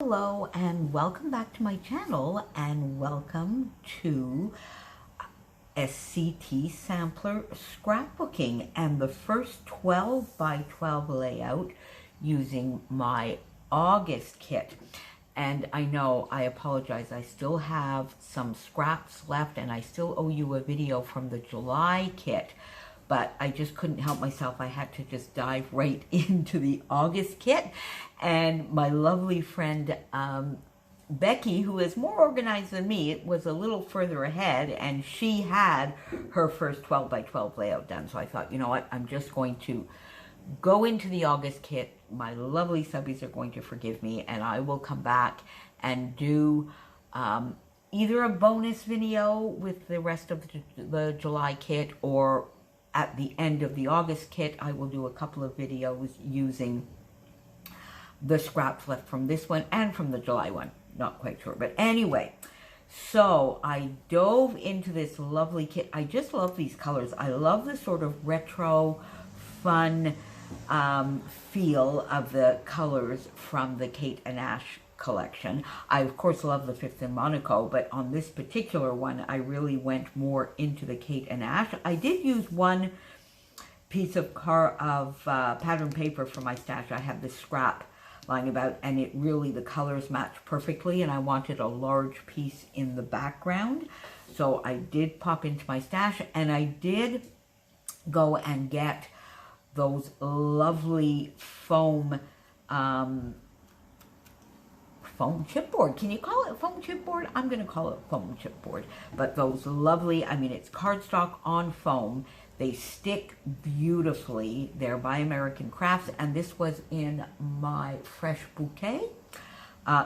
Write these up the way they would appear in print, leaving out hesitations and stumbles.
Hello and welcome back to my channel, and welcome to SCT Sampler Scrapbooking and the first 12 by 12 layout using my August kit. And I know, I apologize, I still have some scraps left and I still owe you a video from the July kit, but I just couldn't help myself. I had to just dive right into the August kit. And my lovely friend Becky, who is more organized than me, was a little further ahead, and she had her first 12 by 12 layout done. So I thought, you know what, I'm just going to go into the August kit. My lovely subbies are going to forgive me, and I will come back and do either a bonus video with the rest of the July kit, or at the end of the August kit, I will do a couple of videos using the scraps left from this one and from the July one. Not quite sure. But anyway, so I dove into this lovely kit. I just love these colors. I love the sort of retro, fun feel of the colors from the Kate and Ash collection. I, of course, love the Fifth in Monaco, but on this particular one, I really went more into the Kate and Ash. I did use one piece of pattern paper for my stash. I have this scrap lying about, and it really, the colors match perfectly, and I wanted a large piece in the background. So I did pop into my stash, and I did go and get those lovely foam chipboard. Can you call it foam chipboard? I'm going to call it foam chipboard. But those lovely, I mean, it's cardstock on foam. They stick beautifully. They're by American Crafts, and this was in my Fresh Bouquet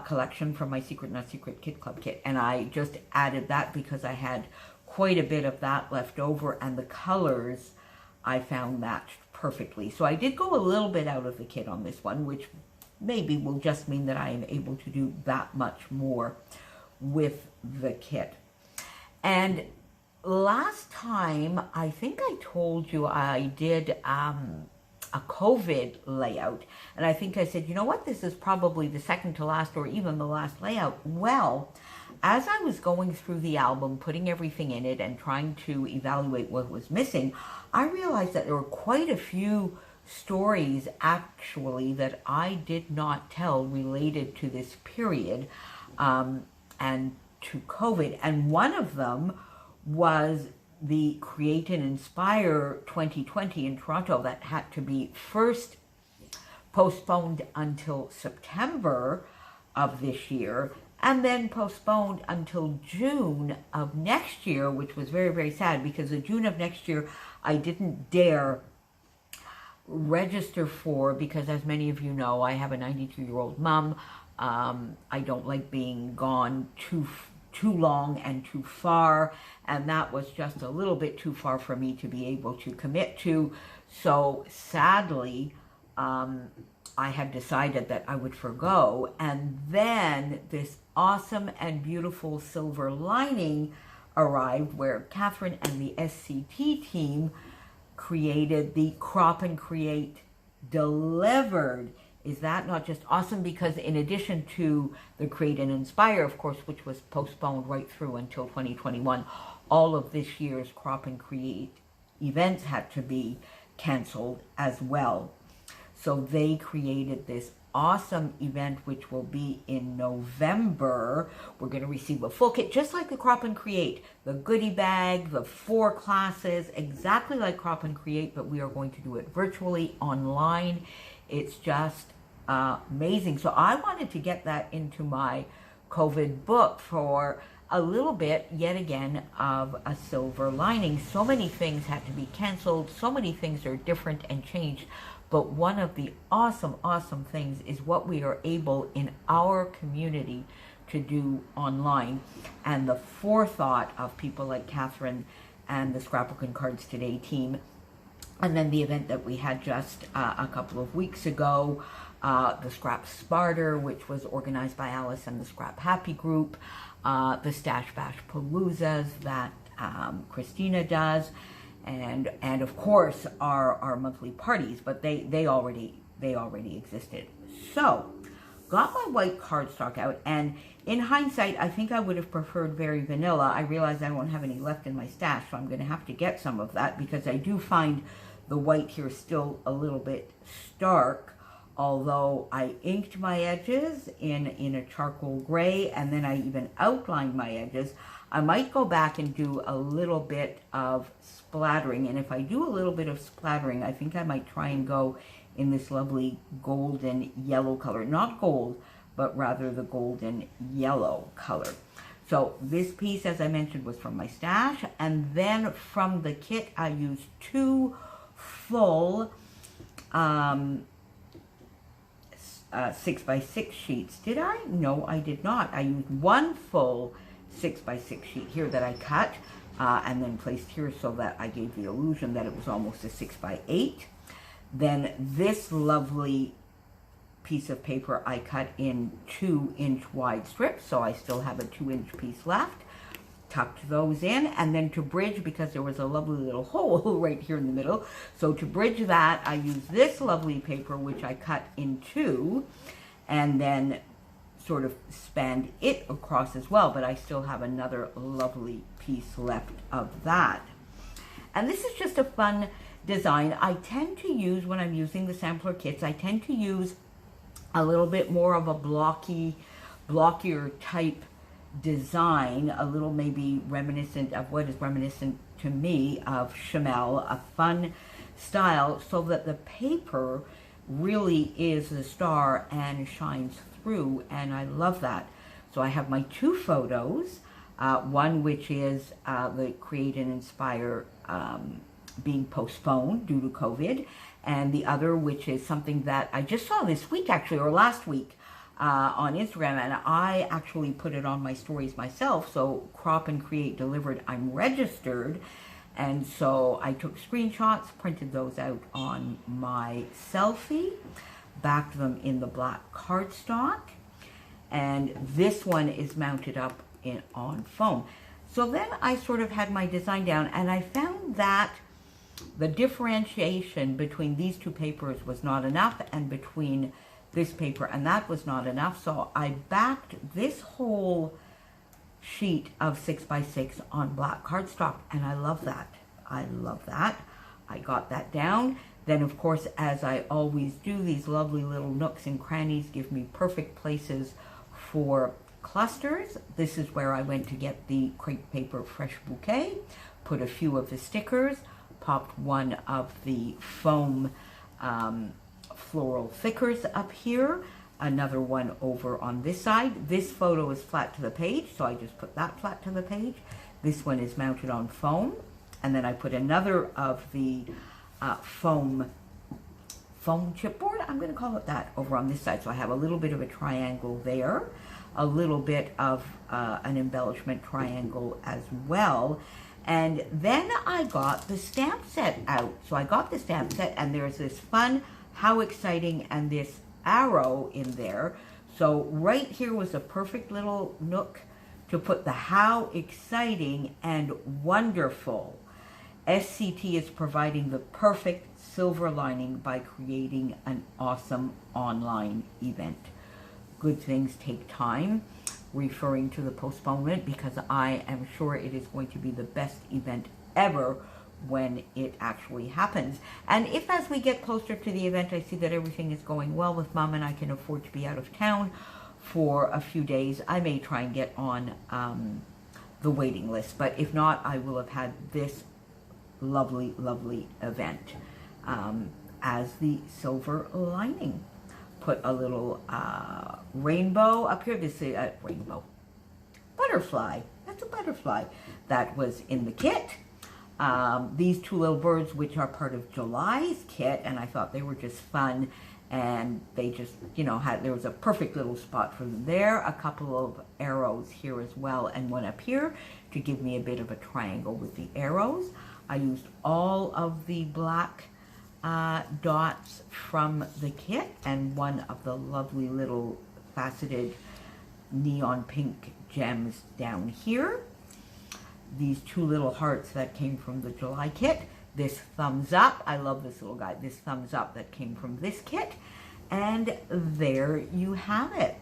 collection from my Secret Not Secret Kit Club kit. And I just added that because I had quite a bit of that left over, and the colors I found matched perfectly. So I did go a little bit out of the kit on this one, which maybe will just mean that I am able to do that much more with the kit. And last time, I think I told you I did a COVID layout, and I think I said, you know what, this is probably the second to last or even the last layout. Well, as I was going through the album, putting everything in it and trying to evaluate what was missing, I realized that there were quite a few stories actually that I did not tell related to this period and to COVID. And one of them was the Create and Inspire 2020 in Toronto that had to be first postponed until September of this year, and then postponed until June of next year, which was very, very sad, because in June of next year, I didn't dare register for, because as many of you know, I have a 92-year-old mom. I don't like being gone too long and too far, and that was just a little bit too far for me to be able to commit to. So sadly, I had decided that I would forgo, and then this awesome and beautiful silver lining arrived, where Catherine and the SCT team created the Crop and Create Delivered. Is that not just awesome? Because in addition to the Create and Inspire, of course, which was postponed right through until 2021, all of this year's Crop and Create events had to be canceled as well. So they created this awesome event, which will be in November. We're going to receive a full kit, just like the Crop and Create, the goodie bag, the 4 classes, exactly like Crop and Create, but we are going to do it virtually online. It's just amazing. So I wanted to get that into my COVID book for a little bit, yet again, of a silver lining. So many things had to be canceled. So many things are different and changed. But one of the awesome, awesome things is what we are able in our community to do online. And the forethought of people like Catherine and the Scrapbooking Cards Today team. And then the event that we had just a couple of weeks ago, the Scrap Sparter, which was organized by Alice and the Scrap Happy group, the Stash Bash Paloozas that Christina does, and of course our monthly parties, but they already existed. So got my white cardstock out, and in hindsight, I think I would have preferred very vanilla. I realize I won't have any left in my stash, so I'm going to have to get some of that, because I do find the white here still a little bit stark, although I inked my edges in a charcoal gray, and then I even outlined my edges. I might go back and do a little bit of splattering, and if I do a little bit of splattering, I think I might try and go in this lovely golden yellow color. Not gold, but rather the golden yellow color. So this piece, as I mentioned, was from my stash, and then from the kit, I used 2 full 6x6 sheets. Did I? No, I did not. I used 1 full 6x6 sheet here that I cut and then placed here so that I gave the illusion that it was almost a 6x8. Then this lovely piece of paper I cut in 2-inch wide strips, so I still have a 2-inch piece left. Tucked those in, and then to bridge, because there was a lovely little hole right here in the middle, so to bridge that, I used this lovely paper, which I cut in 2, and then sort of spanned it across as well, but I still have another lovely piece left of that. And this is just a fun design. I tend to use, when I'm using the sampler kits, I tend to use a little bit more of a blockier type design, a little maybe reminiscent of what is reminiscent to me of Chamel, a fun style, so that the paper really is the star and shines through, and I love that. So I have my 2 photos, one which is the Create and Inspire being postponed due to COVID, and the other which is something that I just saw this week actually, or last week, on Instagram, and I actually put it on my stories myself. So Crop and Create delivered, I'm registered, and so I took screenshots, printed those out on my selfie, backed them in the black cardstock, and this one is mounted up on foam. So then I sort of had my design down, and I found that the differentiation between these 2 papers was not enough, and between this paper and that was not enough, so I backed this whole sheet of 6x6 on black cardstock, and I love that. I love that. I got that down. Then, of course, as I always do, these lovely little nooks and crannies give me perfect places for clusters. This is where I went to get the crepe paper fresh bouquet, put a few of the stickers, popped one of the foam floral thickers up here, another one over on this side. This photo is flat to the page, so I just put that flat to the page. This one is mounted on foam, and then I put another of the foam chipboard, I'm going to call it that, over on this side. So I have a little bit of a triangle there, a little bit of an embellishment triangle as well. And then I got the stamp set out. So I got the stamp set, and there's this fun How Exciting and this arrow in there. So right here was a perfect little nook to put the How Exciting and Wonderful. SCT is providing the perfect silver lining by creating an awesome online event. Good things take time, referring to the postponement, because I am sure it is going to be the best event ever when it actually happens. And if, as we get closer to the event, I see that everything is going well with Mom and I can afford to be out of town for a few days, I may try and get on the waiting list. But if not, I will have had this lovely, lovely event as the silver lining. Put a little rainbow up here. This is a rainbow. Butterfly. That's a butterfly. That was in the kit. These 2 little birds, which are part of July's kit, and I thought they were just fun, and they just, you know, there was a perfect little spot for them there. A couple of arrows here as well, and one up here to give me a bit of a triangle with the arrows. I used all of the black dots from the kit and one of the lovely little faceted neon pink gems down here. These 2 little hearts that came from the July kit. This thumbs up, I love this little guy, this thumbs up that came from this kit. And there you have it.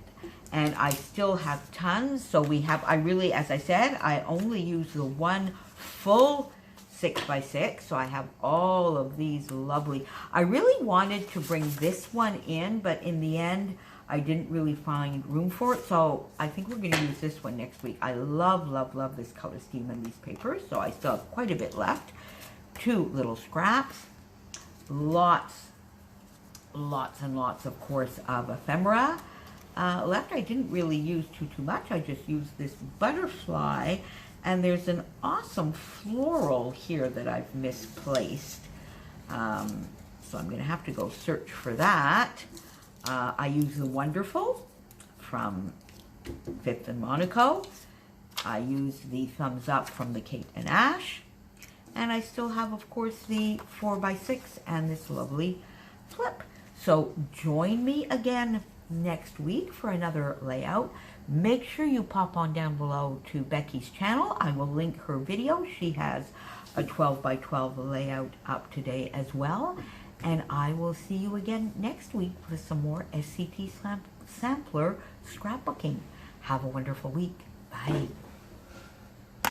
And I still have tons. So we have, I really, as I said, I only use the one full 6x6. So I have all of these lovely, I really wanted to bring this one in, but in the end, I didn't really find room for it. So I think we're going to use this one next week. I love, love, love this color scheme and these papers. So I still have quite a bit left. 2 little scraps. Lots and lots, of course, of ephemera left. I didn't really use too much. I just used this butterfly, and there's an awesome floral here that I've misplaced. So I'm going to have to go search for that. I use the Wonderful from Fifth and Monaco. I use the Thumbs Up from the Kate and Ash. And I still have, of course, the 4x6 and this lovely flip. So join me again next week for another layout. Make sure you pop on down below to Becky's channel. I will link her video. She has a 12x12 layout up today as well. And I will see you again next week with some more SCT Sampler scrapbooking. Have a wonderful week. Bye.